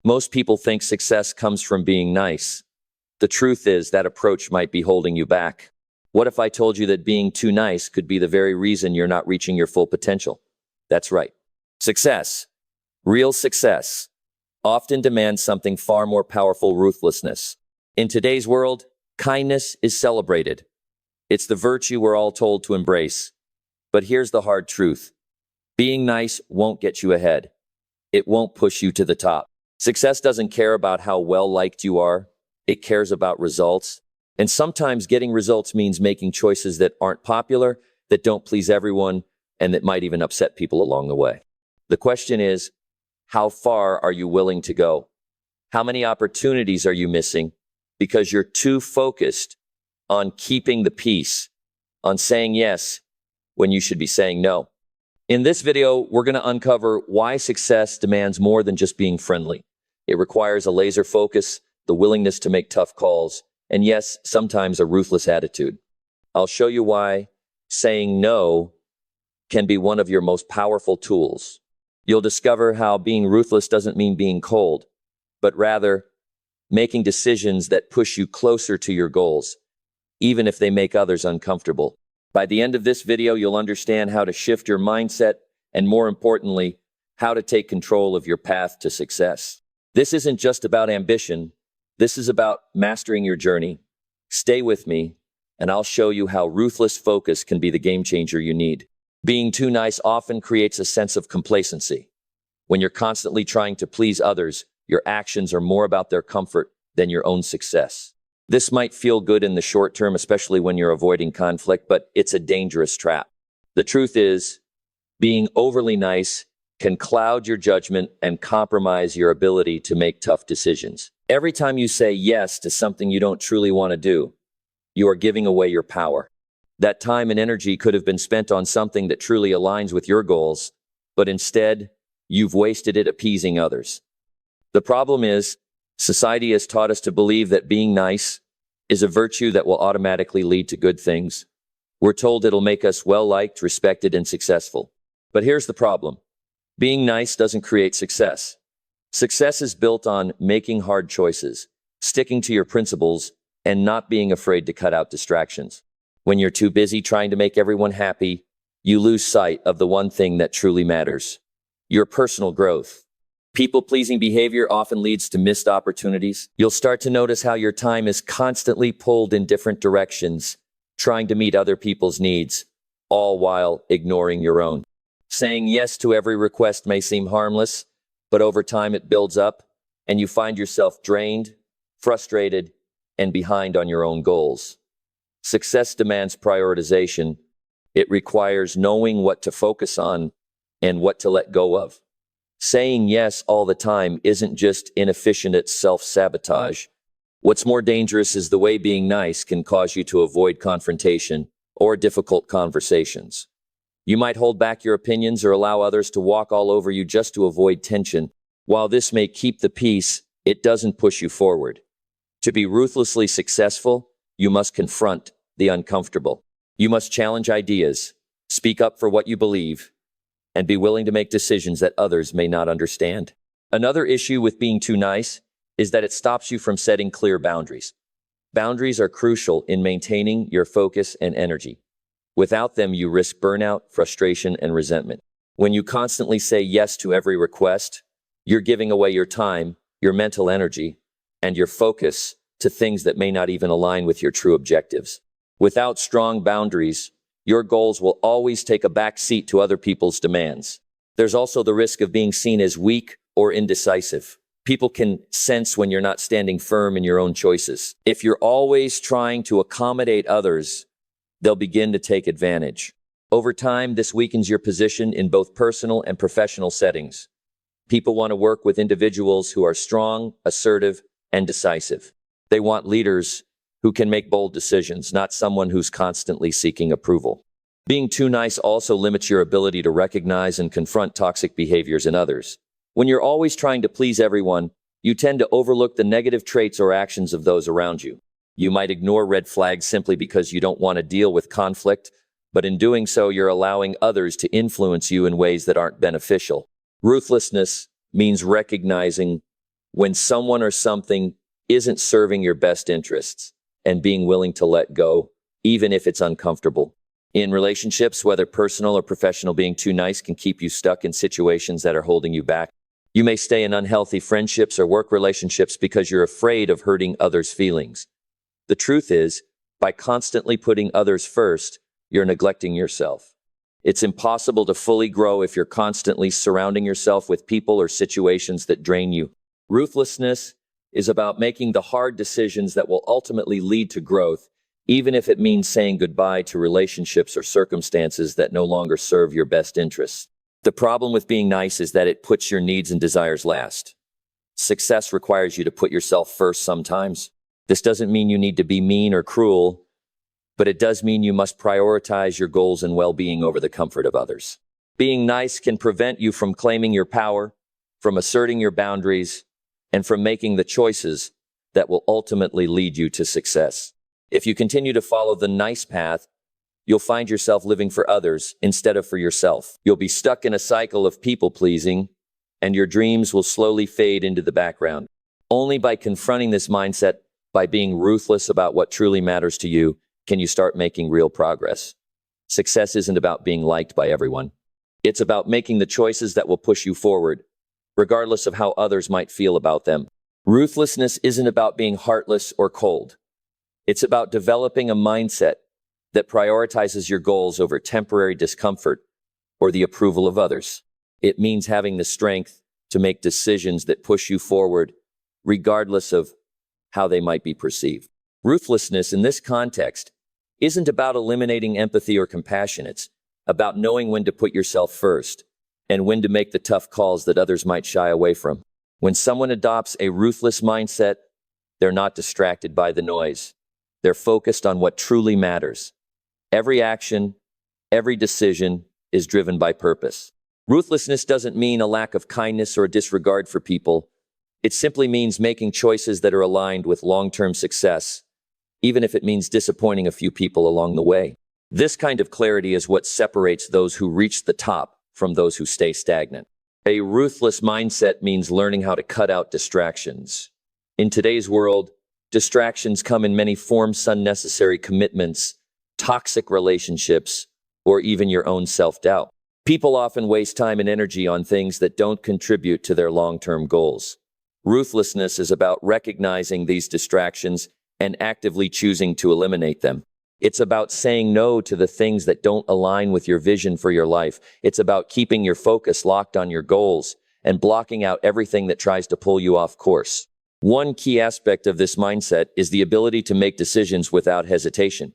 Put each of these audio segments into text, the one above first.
Most people think success comes from being nice. The truth is that approach might be holding you back. What if I told you that being too nice could be the very reason you're not reaching your full potential? That's right. Success, real success, often demands something far more powerful: ruthlessness. In today's world, kindness is celebrated. It's the virtue we're all told to embrace. But here's the hard truth. Being nice won't get you ahead. It won't push you to the top. Success doesn't care about how well-liked you are. It cares about results. And sometimes getting results means making choices that aren't popular, that don't please everyone, and that might even upset people along the way. The question is, how far are you willing to go? How many opportunities are you missing because you're too focused on keeping the peace, on saying yes when you should be saying no? In this video, we're going to uncover why success demands more than just being friendly. It requires a laser focus, the willingness to make tough calls, and yes, sometimes a ruthless attitude. I'll show you why saying no can be one of your most powerful tools. You'll discover how being ruthless doesn't mean being cold, but rather making decisions that push you closer to your goals, even if they make others uncomfortable. By the end of this video, you'll understand how to shift your mindset and, more importantly, how to take control of your path to success. This isn't just about ambition. This is about mastering your journey. Stay with me, and I'll show you how ruthless focus can be the game changer you need. Being too nice often creates a sense of complacency. When you're constantly trying to please others, your actions are more about their comfort than your own success. This might feel good in the short term, especially when you're avoiding conflict, but it's a dangerous trap. The truth is, being overly nice can cloud your judgment and compromise your ability to make tough decisions. Every time you say yes to something you don't truly want to do, you are giving away your power. That time and energy could have been spent on something that truly aligns with your goals, but instead, you've wasted it appeasing others. The problem is, society has taught us to believe that being nice is a virtue that will automatically lead to good things. We're told it'll make us well-liked, respected, and successful. But here's the problem. Being nice doesn't create success. Success is built on making hard choices, sticking to your principles, and not being afraid to cut out distractions. When you're too busy trying to make everyone happy, you lose sight of the one thing that truly matters: your personal growth. People-pleasing behavior often leads to missed opportunities. You'll start to notice how your time is constantly pulled in different directions, trying to meet other people's needs, all while ignoring your own. Saying yes to every request may seem harmless, but over time it builds up, and you find yourself drained, frustrated, and behind on your own goals. Success demands prioritization. It requires knowing what to focus on and what to let go of. Saying yes all the time isn't just inefficient, it's self-sabotage. What's more dangerous is the way being nice can cause you to avoid confrontation or difficult conversations. You might hold back your opinions or allow others to walk all over you just to avoid tension. While this may keep the peace, it doesn't push you forward. To be ruthlessly successful, you must confront the uncomfortable. You must challenge ideas, speak up for what you believe, and be willing to make decisions that others may not understand. Another issue with being too nice is that it stops you from setting clear boundaries. Boundaries are crucial in maintaining your focus and energy. Without them, you risk burnout, frustration, and resentment. When you constantly say yes to every request, you're giving away your time, your mental energy, and your focus to things that may not even align with your true objectives. Without strong boundaries, your goals will always take a back seat to other people's demands. There's also the risk of being seen as weak or indecisive. People can sense when you're not standing firm in your own choices. If you're always trying to accommodate others, they'll begin to take advantage. Over time, this weakens your position in both personal and professional settings. People want to work with individuals who are strong, assertive, and decisive. They want leaders who can make bold decisions, not someone who's constantly seeking approval. Being too nice also limits your ability to recognize and confront toxic behaviors in others. When you're always trying to please everyone, you tend to overlook the negative traits or actions of those around you. You might ignore red flags simply because you don't want to deal with conflict, but in doing so, you're allowing others to influence you in ways that aren't beneficial. Ruthlessness means recognizing when someone or something isn't serving your best interests, and being willing to let go, even if it's uncomfortable. In relationships, whether personal or professional, being too nice can keep you stuck in situations that are holding you back. You may stay in unhealthy friendships or work relationships because you're afraid of hurting others' feelings. The truth is, by constantly putting others first, you're neglecting yourself. It's impossible to fully grow if you're constantly surrounding yourself with people or situations that drain you. Ruthlessness is about making the hard decisions that will ultimately lead to growth, even if it means saying goodbye to relationships or circumstances that no longer serve your best interests. The problem with being nice is that it puts your needs and desires last. Success requires you to put yourself first sometimes. This doesn't mean you need to be mean or cruel, but it does mean you must prioritize your goals and well-being over the comfort of others. Being nice can prevent you from claiming your power, from asserting your boundaries, and from making the choices that will ultimately lead you to success. If you continue to follow the nice path, you'll find yourself living for others instead of for yourself. You'll be stuck in a cycle of people-pleasing, and your dreams will slowly fade into the background. Only by confronting this mindset, by being ruthless about what truly matters to you, can you start making real progress. Success isn't about being liked by everyone. It's about making the choices that will push you forward, regardless of how others might feel about them. Ruthlessness isn't about being heartless or cold. It's about developing a mindset that prioritizes your goals over temporary discomfort or the approval of others. It means having the strength to make decisions that push you forward, regardless of how they might be perceived. Ruthlessness in this context isn't about eliminating empathy or compassion. It's about knowing when to put yourself first and when to make the tough calls that others might shy away from. When someone adopts a ruthless mindset, they're not distracted by the noise. They're focused on what truly matters. Every action, every decision is driven by purpose. Ruthlessness doesn't mean a lack of kindness or a disregard for people. It simply means making choices that are aligned with long-term success, even if it means disappointing a few people along the way. This kind of clarity is what separates those who reach the top from those who stay stagnant. A ruthless mindset means learning how to cut out distractions. In today's world, distractions come in many forms: unnecessary commitments, toxic relationships, or even your own self-doubt. People often waste time and energy on things that don't contribute to their long-term goals. Ruthlessness is about recognizing these distractions and actively choosing to eliminate them. It's about saying no to the things that don't align with your vision for your life. It's about keeping your focus locked on your goals and blocking out everything that tries to pull you off course. One key aspect of this mindset is the ability to make decisions without hesitation.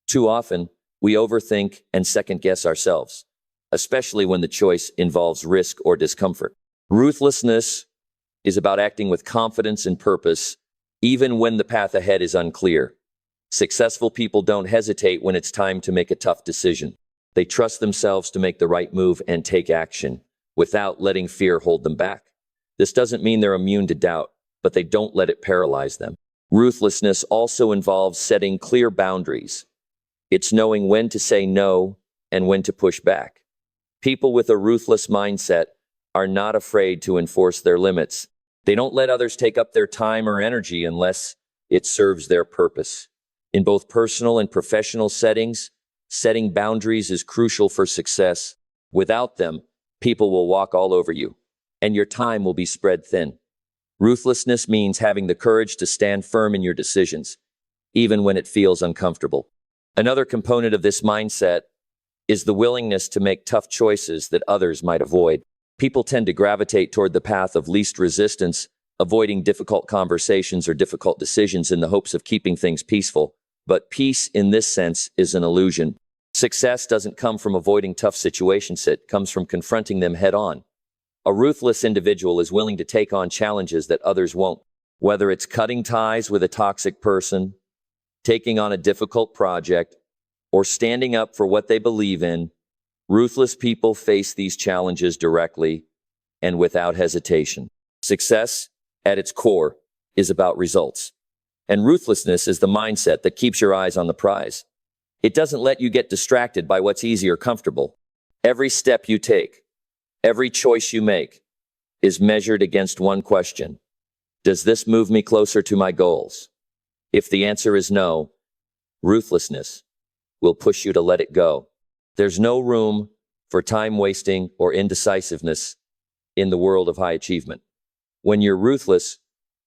Too often, we overthink and second-guess ourselves, especially when the choice involves risk or discomfort. Ruthlessness is about acting with confidence and purpose, even when the path ahead is unclear. Successful people don't hesitate when it's time to make a tough decision. They trust themselves to make the right move and take action without letting fear hold them back. This doesn't mean they're immune to doubt, but they don't let it paralyze them. Ruthlessness also involves setting clear boundaries. It's knowing when to say no and when to push back. People with a ruthless mindset are not afraid to enforce their limits. They don't let others take up their time or energy unless it serves their purpose. In both personal and professional settings, setting boundaries is crucial for success. Without them, people will walk all over you, and your time will be spread thin. Ruthlessness means having the courage to stand firm in your decisions, even when it feels uncomfortable. Another component of this mindset is the willingness to make tough choices that others might avoid. People tend to gravitate toward the path of least resistance, avoiding difficult conversations or difficult decisions in the hopes of keeping things peaceful. But peace, in this sense, is an illusion. Success doesn't come from avoiding tough situations, it comes from confronting them head-on. A ruthless individual is willing to take on challenges that others won't. Whether it's cutting ties with a toxic person, taking on a difficult project, or standing up for what they believe in, ruthless people face these challenges directly and without hesitation. Success, at its core, is about results. And ruthlessness is the mindset that keeps your eyes on the prize. It doesn't let you get distracted by what's easy or comfortable. Every step you take, every choice you make, is measured against one question. Does this move me closer to my goals? If the answer is no, ruthlessness will push you to let it go. There's no room for time wasting or indecisiveness in the world of high achievement. When you're ruthless,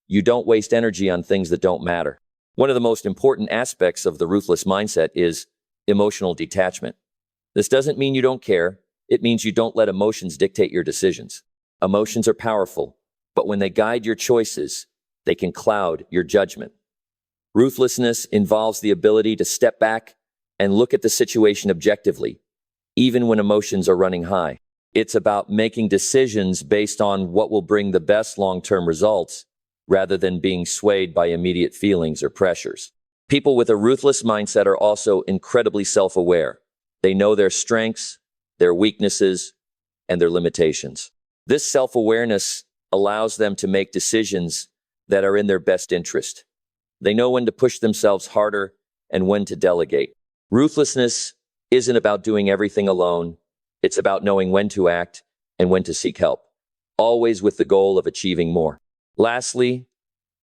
you don't waste energy on things that don't matter. One of the most important aspects of the ruthless mindset is emotional detachment. This doesn't mean you don't care. It means you don't let emotions dictate your decisions. Emotions are powerful, but when they guide your choices, they can cloud your judgment. Ruthlessness involves the ability to step back and look at the situation objectively, even when emotions are running high. It's about making decisions based on what will bring the best long-term results, rather than being swayed by immediate feelings or pressures. People with a ruthless mindset are also incredibly self-aware. They know their strengths, their weaknesses, and their limitations. This self-awareness allows them to make decisions that are in their best interest. They know when to push themselves harder and when to delegate. Ruthlessness isn't about doing everything alone. It's about knowing when to act and when to seek help, always with the goal of achieving more. Lastly,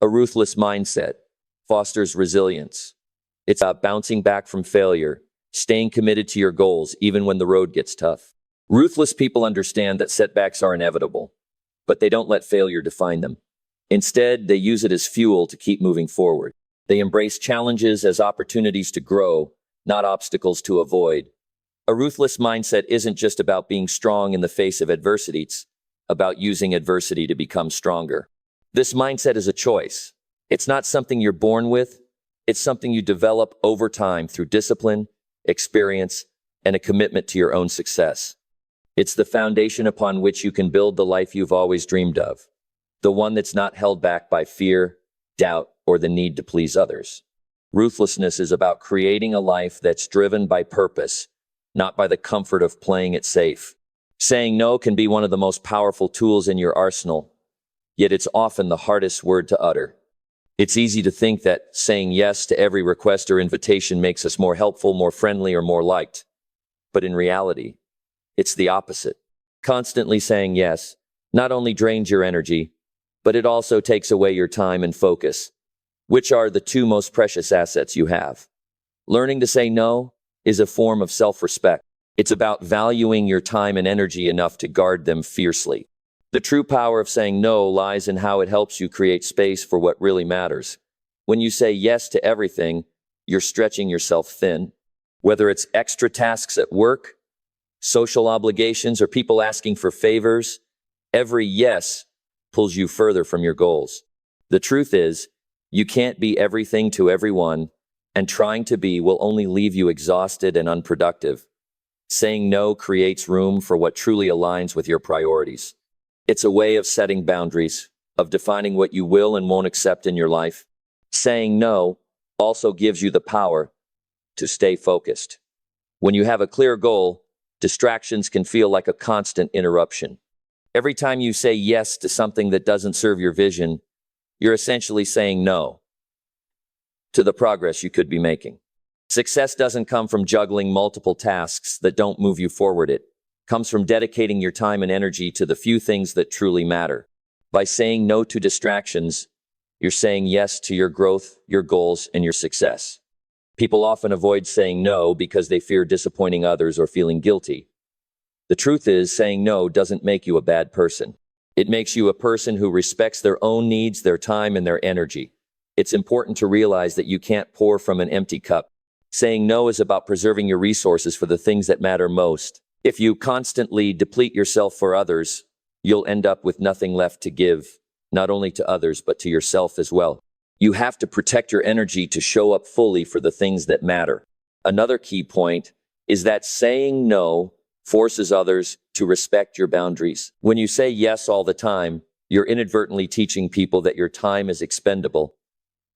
a ruthless mindset fosters resilience. It's about bouncing back from failure, staying committed to your goals even when the road gets tough. Ruthless people understand that setbacks are inevitable, but they don't let failure define them. Instead, they use it as fuel to keep moving forward. They embrace challenges as opportunities to grow, not obstacles to avoid. A ruthless mindset isn't just about being strong in the face of adversity, it's about using adversity to become stronger. This mindset is a choice. It's not something you're born with. It's something you develop over time through discipline, experience, and a commitment to your own success. It's the foundation upon which you can build the life you've always dreamed of, the one that's not held back by fear, doubt, or the need to please others. Ruthlessness is about creating a life that's driven by purpose, not by the comfort of playing it safe. Saying no can be one of the most powerful tools in your arsenal, yet it's often the hardest word to utter. It's easy to think that saying yes to every request or invitation makes us more helpful, more friendly, or more liked. But in reality, it's the opposite. Constantly saying yes not only drains your energy, but it also takes away your time and focus, which are the two most precious assets you have. Learning to say no is a form of self-respect. It's about valuing your time and energy enough to guard them fiercely. The true power of saying no lies in how it helps you create space for what really matters. When you say yes to everything, you're stretching yourself thin. Whether it's extra tasks at work, social obligations, or people asking for favors, every yes pulls you further from your goals. The truth is, you can't be everything to everyone, and trying to be will only leave you exhausted and unproductive. Saying no creates room for what truly aligns with your priorities. It's a way of setting boundaries, of defining what you will and won't accept in your life. Saying no also gives you the power to stay focused. When you have a clear goal, distractions can feel like a constant interruption. Every time you say yes to something that doesn't serve your vision, you're essentially saying no to the progress you could be making. Success doesn't come from juggling multiple tasks that don't move you forward. It comes from dedicating your time and energy to the few things that truly matter. By saying no to distractions, you're saying yes to your growth, your goals, and your success. People often avoid saying no because they fear disappointing others or feeling guilty. The truth is, saying no doesn't make you a bad person. It makes you a person who respects their own needs, their time, and their energy. It's important to realize that you can't pour from an empty cup. Saying no is about preserving your resources for the things that matter most. If you constantly deplete yourself for others, you'll end up with nothing left to give, not only to others, but to yourself as well. You have to protect your energy to show up fully for the things that matter. Another key point is that saying no forces others to respect your boundaries. When you say yes all the time, you're inadvertently teaching people that your time is expendable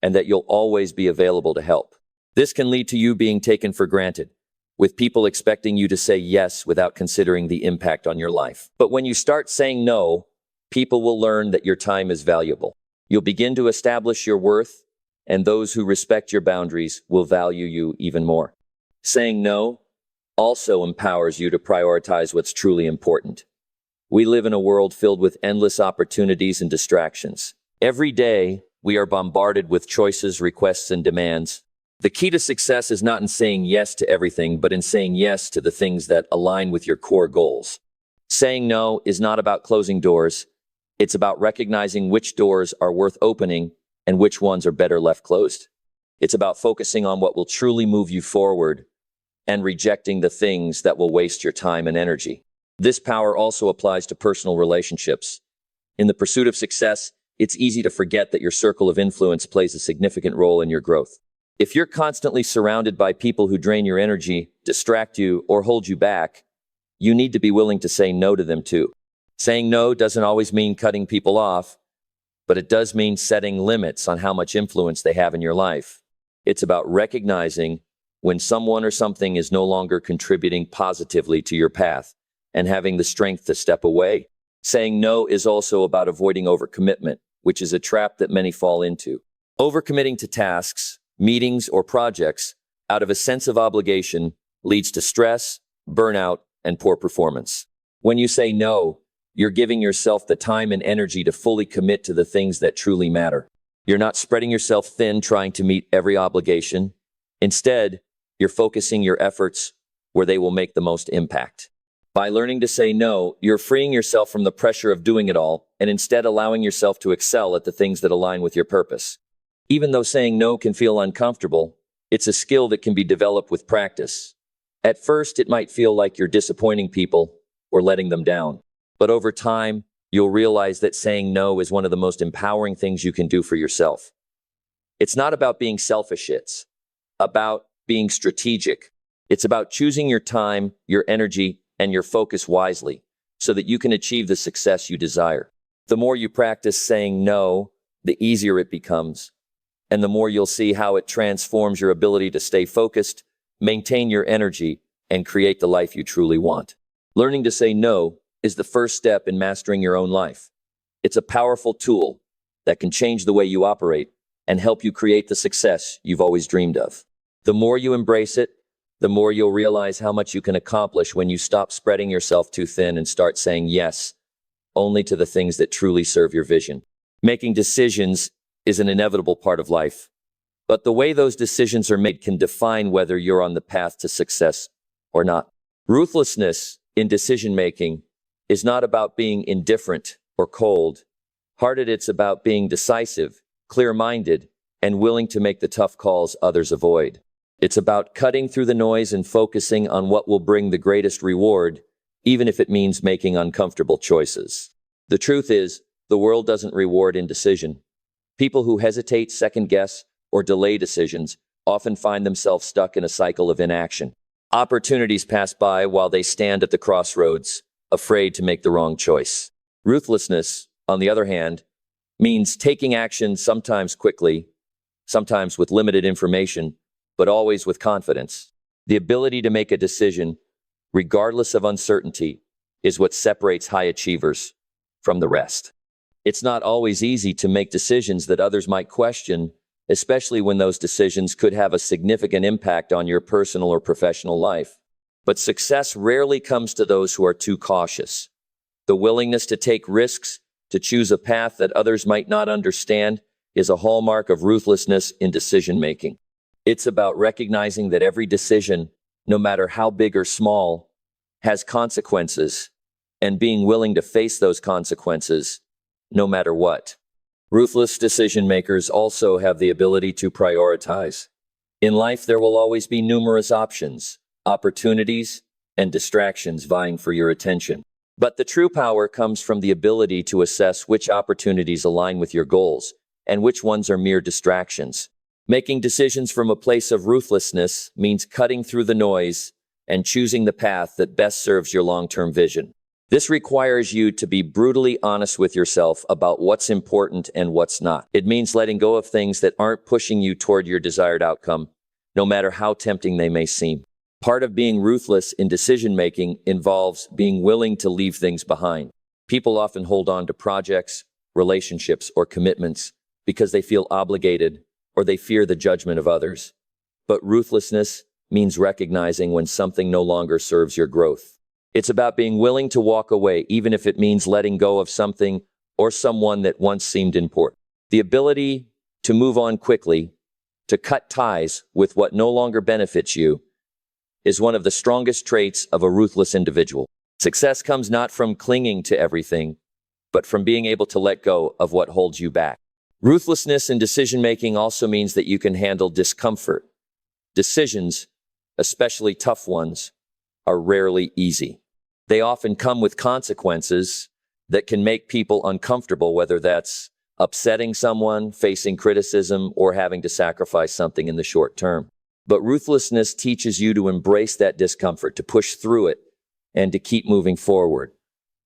and that you'll always be available to help. This can lead to you being taken for granted, with people expecting you to say yes without considering the impact on your life. But when you start saying no, people will learn that your time is valuable. You'll begin to establish your worth, and those who respect your boundaries will value you even more. Saying no also empowers you to prioritize what's truly important. We live in a world filled with endless opportunities and distractions. Every day, we are bombarded with choices, requests, and demands. The key to success is not in saying yes to everything, but in saying yes to the things that align with your core goals. Saying no is not about closing doors. It's about recognizing which doors are worth opening and which ones are better left closed. It's about focusing on what will truly move you forward and rejecting the things that will waste your time and energy. This power also applies to personal relationships. In the pursuit of success, it's easy to forget that your circle of influence plays a significant role in your growth. If you're constantly surrounded by people who drain your energy, distract you, or hold you back, you need to be willing to say no to them too. Saying no doesn't always mean cutting people off, but it does mean setting limits on how much influence they have in your life. It's about recognizing when someone or something is no longer contributing positively to your path and having the strength to step away. Saying no is also about avoiding overcommitment, which is a trap that many fall into. Overcommitting to tasks, meetings, or projects out of a sense of obligation leads to stress, burnout, and poor performance. When you say no, you're giving yourself the time and energy to fully commit to the things that truly matter. You're not spreading yourself thin trying to meet every obligation. Instead, you're focusing your efforts where they will make the most impact. By learning to say no, you're freeing yourself from the pressure of doing it all and instead allowing yourself to excel at the things that align with your purpose. Even though saying no can feel uncomfortable, it's a skill that can be developed with practice. At first, it might feel like you're disappointing people or letting them down. But over time, you'll realize that saying no is one of the most empowering things you can do for yourself. It's not about being selfish, it's about being strategic. It's about choosing your time, your energy, and your focus wisely so that you can achieve the success you desire. The more you practice saying no, the easier it becomes. And the more you'll see how it transforms your ability to stay focused, maintain your energy, and create the life you truly want. Learning to say no is the first step in mastering your own life. It's a powerful tool that can change the way you operate and help you create the success you've always dreamed of. The more you embrace it, the more you'll realize how much you can accomplish when you stop spreading yourself too thin and start saying yes only to the things that truly serve your vision. Making decisions is an inevitable part of life, but the way those decisions are made can define whether you're on the path to success or not. Ruthlessness in decision-making is not about being indifferent or cold-hearted. It's about being decisive, clear-minded, and willing to make the tough calls others avoid. It's about cutting through the noise and focusing on what will bring the greatest reward, even if it means making uncomfortable choices. The truth is, the world doesn't reward indecision. People who hesitate, second-guess, or delay decisions often find themselves stuck in a cycle of inaction. Opportunities pass by while they stand at the crossroads, afraid to make the wrong choice. Ruthlessness, on the other hand, means taking action sometimes quickly, sometimes with limited information, but always with confidence. The ability to make a decision, regardless of uncertainty, is what separates high achievers from the rest. It's not always easy to make decisions that others might question, especially when those decisions could have a significant impact on your personal or professional life. But success rarely comes to those who are too cautious. The willingness to take risks, to choose a path that others might not understand, is a hallmark of ruthlessness in decision-making. It's about recognizing that every decision, no matter how big or small, has consequences, and being willing to face those consequences, no matter what. Ruthless decision-makers also have the ability to prioritize. In life, there will always be numerous options, opportunities, and distractions vying for your attention. But the true power comes from the ability to assess which opportunities align with your goals and which ones are mere distractions. Making decisions from a place of ruthlessness means cutting through the noise and choosing the path that best serves your long-term vision. This requires you to be brutally honest with yourself about what's important and what's not. It means letting go of things that aren't pushing you toward your desired outcome, no matter how tempting they may seem. Part of being ruthless in decision-making involves being willing to leave things behind. People often hold on to projects, relationships, or commitments because they feel obligated or they fear the judgment of others. But ruthlessness means recognizing when something no longer serves your growth. It's about being willing to walk away, even if it means letting go of something or someone that once seemed important. The ability to move on quickly, to cut ties with what no longer benefits you, is one of the strongest traits of a ruthless individual. Success comes not from clinging to everything, but from being able to let go of what holds you back. Ruthlessness in decision-making also means that you can handle discomfort. Decisions, especially tough ones, are rarely easy. They often come with consequences that can make people uncomfortable, whether that's upsetting someone, facing criticism, or having to sacrifice something in the short term. But ruthlessness teaches you to embrace that discomfort, to push through it, and to keep moving forward.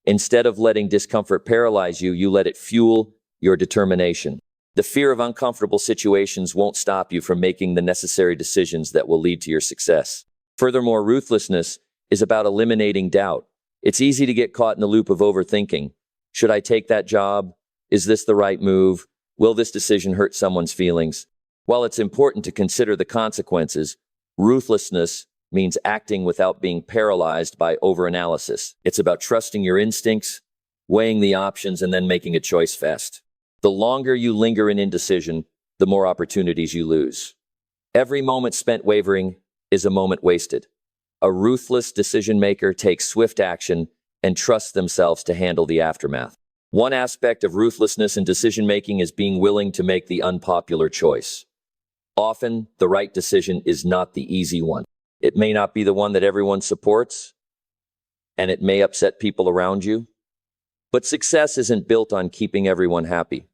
Instead of letting discomfort paralyze you, you let it fuel your determination. The fear of uncomfortable situations won't stop you from making the necessary decisions that will lead to your success. Furthermore, ruthlessness is about eliminating doubt. It's easy to get caught in the loop of overthinking. Should I take that job? Is this the right move? Will this decision hurt someone's feelings? While it's important to consider the consequences, ruthlessness means acting without being paralyzed by overanalysis. It's about trusting your instincts, weighing the options, and then making a choice fast. The longer you linger in indecision, the more opportunities you lose. Every moment spent wavering is a moment wasted. A ruthless decision maker takes swift action and trusts themselves to handle the aftermath. One aspect of ruthlessness in decision-making is being willing to make the unpopular choice. Often, the right decision is not the easy one. It may not be the one that everyone supports, and it may upset people around you. But success isn't built on keeping everyone happy.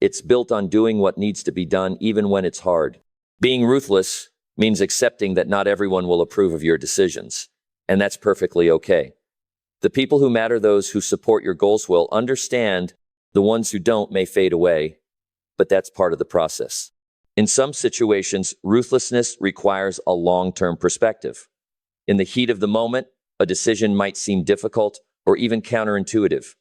It's built on doing what needs to be done even when it's hard. Being ruthless means accepting that not everyone will approve of your decisions, and that's perfectly okay. The people who matter, those who support your goals, will understand. The ones who don't may fade away, but that's part of the process. In some situations, ruthlessness requires a long-term perspective. In the heat of the moment, a decision might seem difficult or even counterintuitive.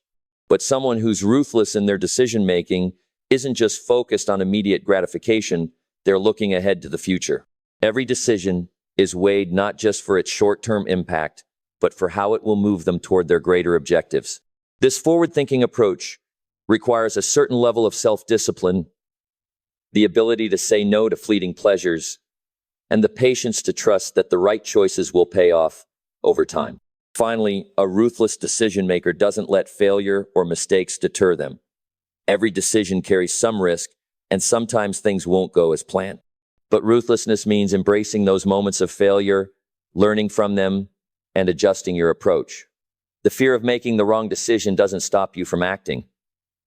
But someone who's ruthless in their decision-making isn't just focused on immediate gratification, they're looking ahead to the future. Every decision is weighed not just for its short-term impact, but for how it will move them toward their greater objectives. This forward-thinking approach requires a certain level of self-discipline, the ability to say no to fleeting pleasures, and the patience to trust that the right choices will pay off over time. Finally, a ruthless decision-maker doesn't let failure or mistakes deter them. Every decision carries some risk, and sometimes things won't go as planned. But ruthlessness means embracing those moments of failure, learning from them, and adjusting your approach. The fear of making the wrong decision doesn't stop you from acting.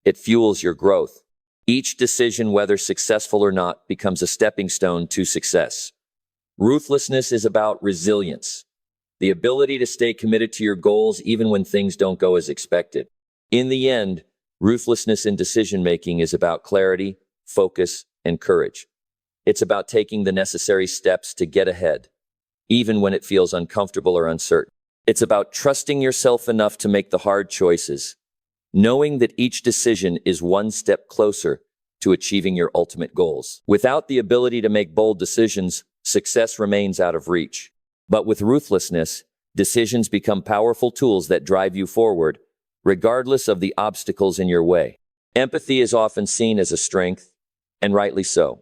It fuels your growth. Each decision, whether successful or not, becomes a stepping stone to success. Ruthlessness is about resilience, the ability to stay committed to your goals even when things don't go as expected. In the end, ruthlessness in decision-making is about clarity, focus, and courage. It's about taking the necessary steps to get ahead, even when it feels uncomfortable or uncertain. It's about trusting yourself enough to make the hard choices, knowing that each decision is one step closer to achieving your ultimate goals. Without the ability to make bold decisions, success remains out of reach. But with ruthlessness, decisions become powerful tools that drive you forward, regardless of the obstacles in your way. Empathy is often seen as a strength, and rightly so.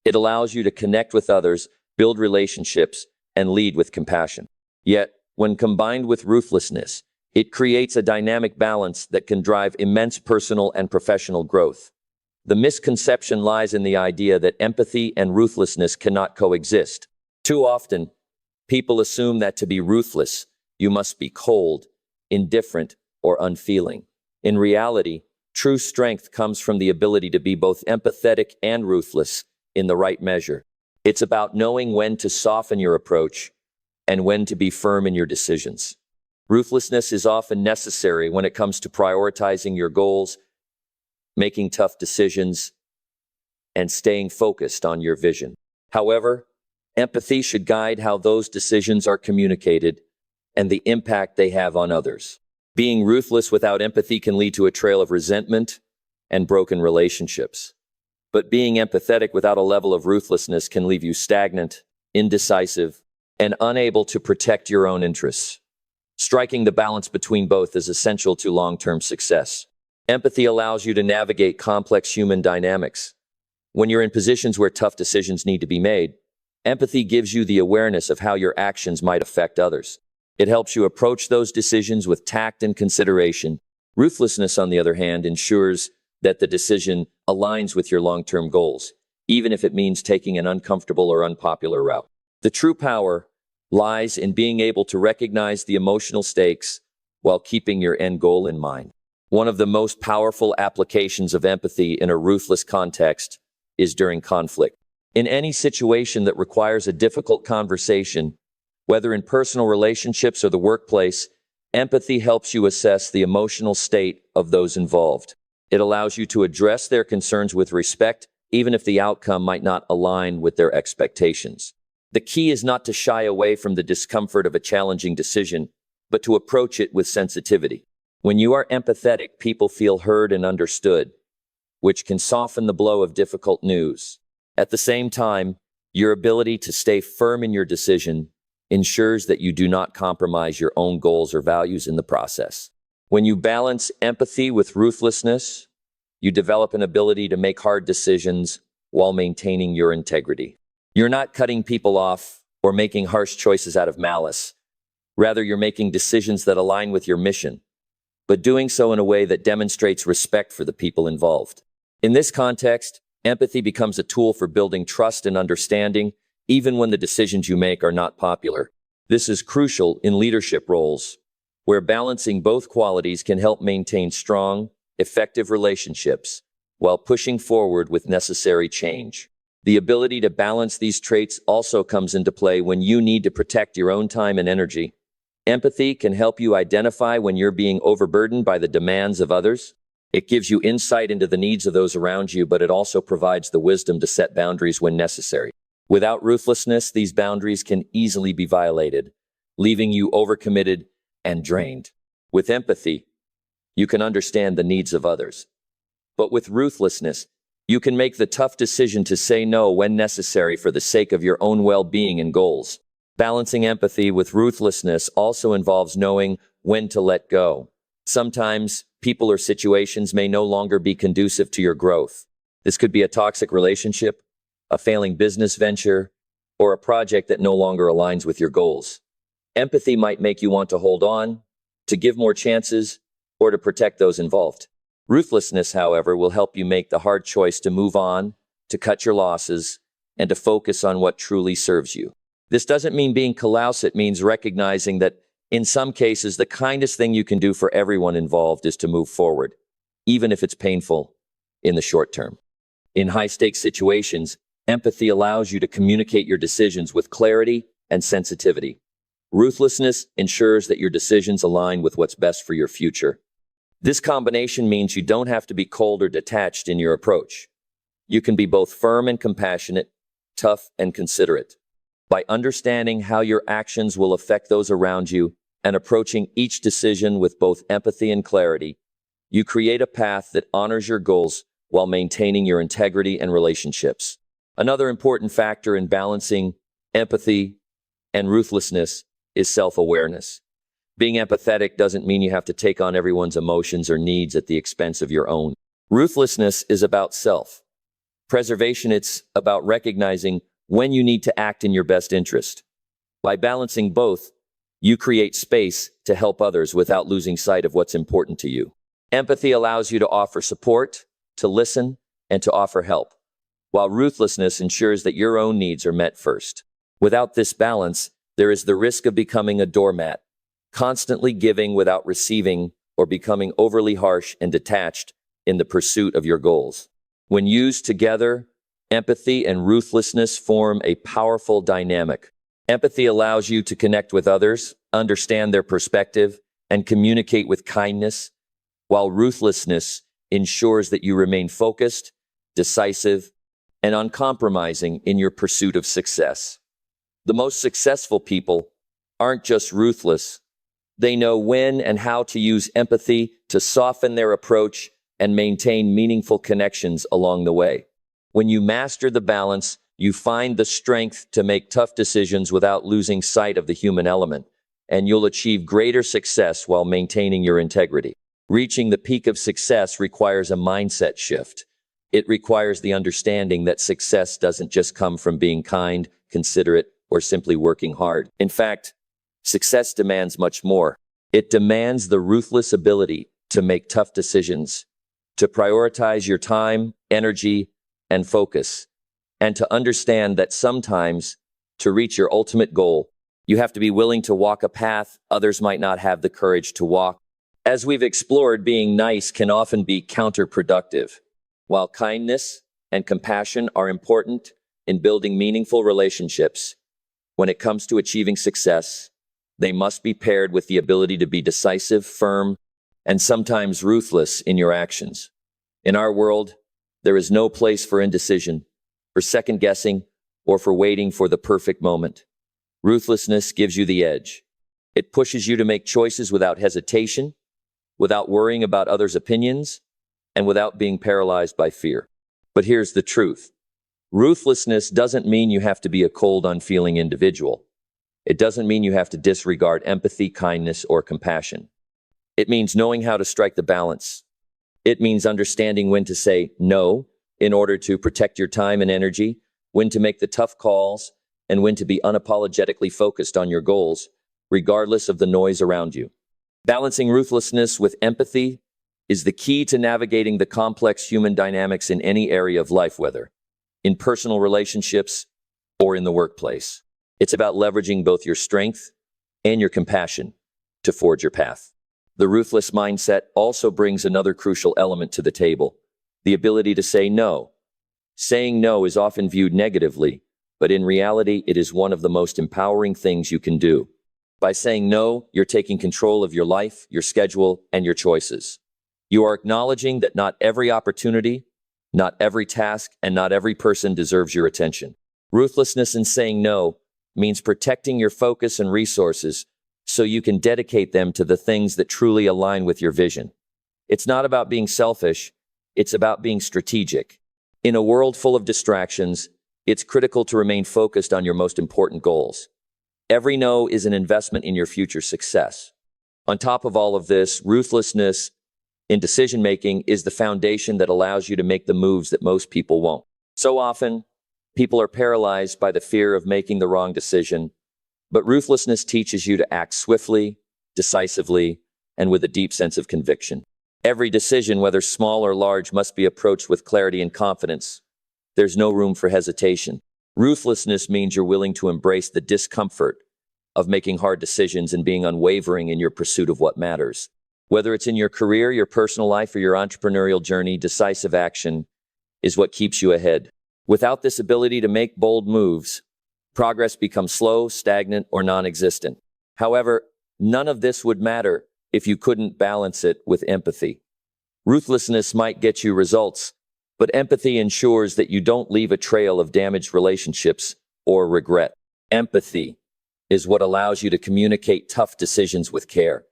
It allows you to connect with others, build relationships, and lead with compassion. Yet, when combined with ruthlessness, it creates a dynamic balance that can drive immense personal and professional growth. The misconception lies in the idea that empathy and ruthlessness cannot coexist. Too often, people assume that to be ruthless, you must be cold, indifferent, or unfeeling. In reality, true strength comes from the ability to be both empathetic and ruthless in the right measure. It's about knowing when to soften your approach and when to be firm in your decisions. Ruthlessness is often necessary when it comes to prioritizing your goals, making tough decisions, and staying focused on your vision. However, empathy should guide how those decisions are communicated and the impact they have on others. Being ruthless without empathy can lead to a trail of resentment and broken relationships. But being empathetic without a level of ruthlessness can leave you stagnant, indecisive, and unable to protect your own interests. Striking the balance between both is essential to long-term success. Empathy allows you to navigate complex human dynamics. When you're in positions where tough decisions need to be made, empathy gives you the awareness of how your actions might affect others. It helps you approach those decisions with tact and consideration. Ruthlessness, on the other hand, ensures that the decision aligns with your long-term goals, even if it means taking an uncomfortable or unpopular route. The true power lies in being able to recognize the emotional stakes while keeping your end goal in mind. One of the most powerful applications of empathy in a ruthless context is during conflict. In any situation that requires a difficult conversation, whether in personal relationships or the workplace, empathy helps you assess the emotional state of those involved. It allows you to address their concerns with respect, even if the outcome might not align with their expectations. The key is not to shy away from the discomfort of a challenging decision, but to approach it with sensitivity. When you are empathetic, people feel heard and understood, which can soften the blow of difficult news. At the same time, your ability to stay firm in your decision ensures that you do not compromise your own goals or values in the process. When you balance empathy with ruthlessness, you develop an ability to make hard decisions while maintaining your integrity. You're not cutting people off or making harsh choices out of malice. Rather, you're making decisions that align with your mission, but doing so in a way that demonstrates respect for the people involved. In this context, empathy becomes a tool for building trust and understanding, even when the decisions you make are not popular. This is crucial in leadership roles, where balancing both qualities can help maintain strong, effective relationships while pushing forward with necessary change. The ability to balance these traits also comes into play when you need to protect your own time and energy. Empathy can help you identify when you're being overburdened by the demands of others. It gives you insight into the needs of those around you, but it also provides the wisdom to set boundaries when necessary. Without ruthlessness, these boundaries can easily be violated, leaving you overcommitted and drained. With empathy, you can understand the needs of others. But with ruthlessness, you can make the tough decision to say no when necessary for the sake of your own well-being and goals. Balancing empathy with ruthlessness also involves knowing when to let go. Sometimes, people or situations may no longer be conducive to your growth. This could be a toxic relationship, a failing business venture, or a project that no longer aligns with your goals. Empathy might make you want to hold on, to give more chances, or to protect those involved. Ruthlessness, however, will help you make the hard choice to move on, to cut your losses, and to focus on what truly serves you. This doesn't mean being callous, it means recognizing that in some cases, the kindest thing you can do for everyone involved is to move forward, even if it's painful in the short term. In high-stakes situations, empathy allows you to communicate your decisions with clarity and sensitivity. Ruthlessness ensures that your decisions align with what's best for your future. This combination means you don't have to be cold or detached in your approach. You can be both firm and compassionate, tough and considerate. By understanding how your actions will affect those around you and approaching each decision with both empathy and clarity, you create a path that honors your goals while maintaining your integrity and relationships. Another important factor in balancing empathy and ruthlessness is self-awareness. Being empathetic doesn't mean you have to take on everyone's emotions or needs at the expense of your own. Ruthlessness is about self-preservation. It's about recognizing when you need to act in your best interest. By balancing both, you create space to help others without losing sight of what's important to you. Empathy allows you to offer support, to listen, and to offer help, while ruthlessness ensures that your own needs are met first. Without this balance, there is the risk of becoming a doormat, constantly giving without receiving, or becoming overly harsh and detached in the pursuit of your goals. When used together, empathy and ruthlessness form a powerful dynamic. Empathy allows you to connect with others, understand their perspective, and communicate with kindness, while ruthlessness ensures that you remain focused, decisive, and uncompromising in your pursuit of success. The most successful people aren't just ruthless. They know when and how to use empathy to soften their approach and maintain meaningful connections along the way. When you master the balance, you find the strength to make tough decisions without losing sight of the human element, and you'll achieve greater success while maintaining your integrity. Reaching the peak of success requires a mindset shift. It requires the understanding that success doesn't just come from being kind, considerate, or simply working hard. In fact, success demands much more. It demands the ruthless ability to make tough decisions, to prioritize your time, energy, and focus, and to understand that sometimes, to reach your ultimate goal, you have to be willing to walk a path others might not have the courage to walk. As we've explored, being nice can often be counterproductive. While kindness and compassion are important in building meaningful relationships, when it comes to achieving success, they must be paired with the ability to be decisive, firm, and sometimes ruthless in your actions. In our world, there is no place for indecision, for second guessing, or for waiting for the perfect moment. Ruthlessness gives you the edge. It pushes you to make choices without hesitation, without worrying about others' opinions, and without being paralyzed by fear. But here's the truth. Ruthlessness doesn't mean you have to be a cold, unfeeling individual. It doesn't mean you have to disregard empathy, kindness, or compassion. It means knowing how to strike the balance. It means understanding when to say no in order to protect your time and energy, when to make the tough calls, and when to be unapologetically focused on your goals, regardless of the noise around you. Balancing ruthlessness with empathy is the key to navigating the complex human dynamics in any area of life, whether in personal relationships or in the workplace. It's about leveraging both your strength and your compassion to forge your path. The ruthless mindset also brings another crucial element to the table, the ability to say no. Saying no is often viewed negatively, but in reality, it is one of the most empowering things you can do. By saying no, you're taking control of your life, your schedule, and your choices. You are acknowledging that not every opportunity, not every task, and not every person deserves your attention. Ruthlessness in saying no means protecting your focus and resources so you can dedicate them to the things that truly align with your vision. It's not about being selfish, it's about being strategic. In a world full of distractions, it's critical to remain focused on your most important goals. Every no is an investment in your future success. On top of all of this, ruthlessness in decision-making is the foundation that allows you to make the moves that most people won't. So often, people are paralyzed by the fear of making the wrong decision, but ruthlessness teaches you to act swiftly, decisively, and with a deep sense of conviction. Every decision, whether small or large, must be approached with clarity and confidence. There's no room for hesitation. Ruthlessness means you're willing to embrace the discomfort of making hard decisions and being unwavering in your pursuit of what matters. Whether it's in your career, your personal life, or your entrepreneurial journey, decisive action is what keeps you ahead. Without this ability to make bold moves, progress becomes slow, stagnant, or non-existent. However, none of this would matter if you couldn't balance it with empathy. Ruthlessness might get you results, but empathy ensures that you don't leave a trail of damaged relationships or regret. Empathy is what allows you to communicate tough decisions with care.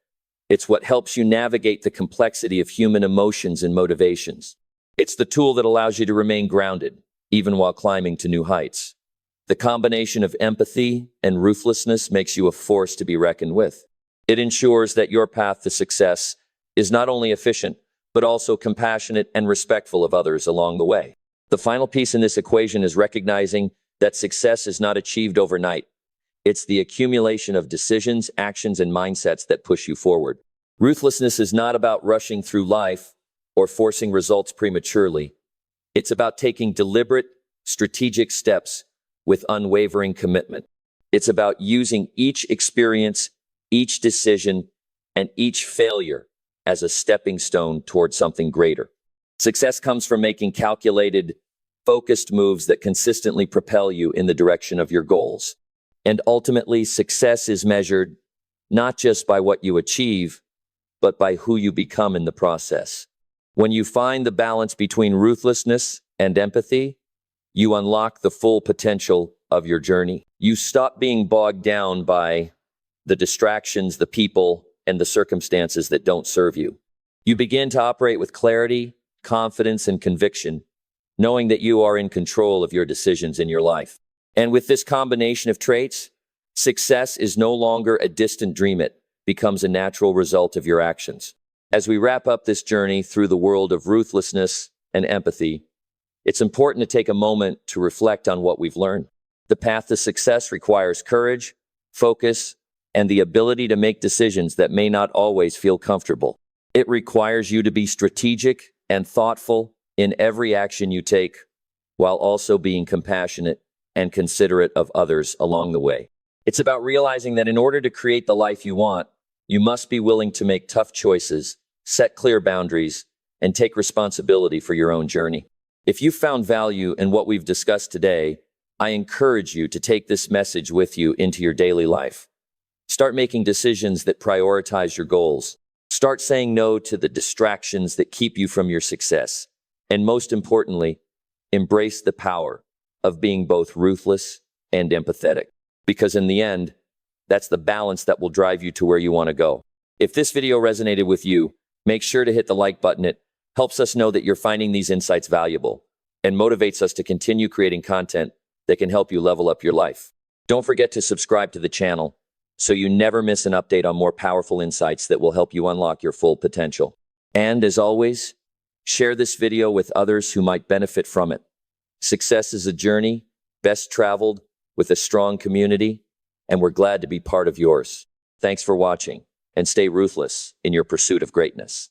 It's what helps you navigate the complexity of human emotions and motivations. It's the tool that allows you to remain grounded, even while climbing to new heights. The combination of empathy and ruthlessness makes you a force to be reckoned with. It ensures that your path to success is not only efficient, but also compassionate and respectful of others along the way. The final piece in this equation is recognizing that success is not achieved overnight. It's the accumulation of decisions, actions, and mindsets that push you forward. Ruthlessness is not about rushing through life or forcing results prematurely. It's about taking deliberate, strategic steps with unwavering commitment. It's about using each experience, each decision, and each failure as a stepping stone towards something greater. Success comes from making calculated, focused moves that consistently propel you in the direction of your goals. And ultimately, success is measured not just by what you achieve, but by who you become in the process. When you find the balance between ruthlessness and empathy, you unlock the full potential of your journey. You stop being bogged down by the distractions, the people, and the circumstances that don't serve you. You begin to operate with clarity, confidence, and conviction, knowing that you are in control of your decisions in your life. And with this combination of traits, success is no longer a distant dream. It becomes a natural result of your actions. As we wrap up this journey through the world of ruthlessness and empathy, it's important to take a moment to reflect on what we've learned. The path to success requires courage, focus, and the ability to make decisions that may not always feel comfortable. It requires you to be strategic and thoughtful in every action you take, while also being compassionate and considerate of others along the way. It's about realizing that in order to create the life you want, you must be willing to make tough choices, set clear boundaries, and take responsibility for your own journey. If you found value in what we've discussed today, I encourage you to take this message with you into your daily life. Start making decisions that prioritize your goals. Start saying no to the distractions that keep you from your success. And most importantly, embrace the power of being both ruthless and empathetic. Because in the end, that's the balance that will drive you to where you want to go. If this video resonated with you, make sure to hit the like button. It helps us know that you're finding these insights valuable and motivates us to continue creating content that can help you level up your life. Don't forget to subscribe to the channel so you never miss an update on more powerful insights that will help you unlock your full potential. And as always, share this video with others who might benefit from it. Success is a journey, best traveled with a strong community, and we're glad to be part of yours. Thanks for watching, and stay ruthless in your pursuit of greatness.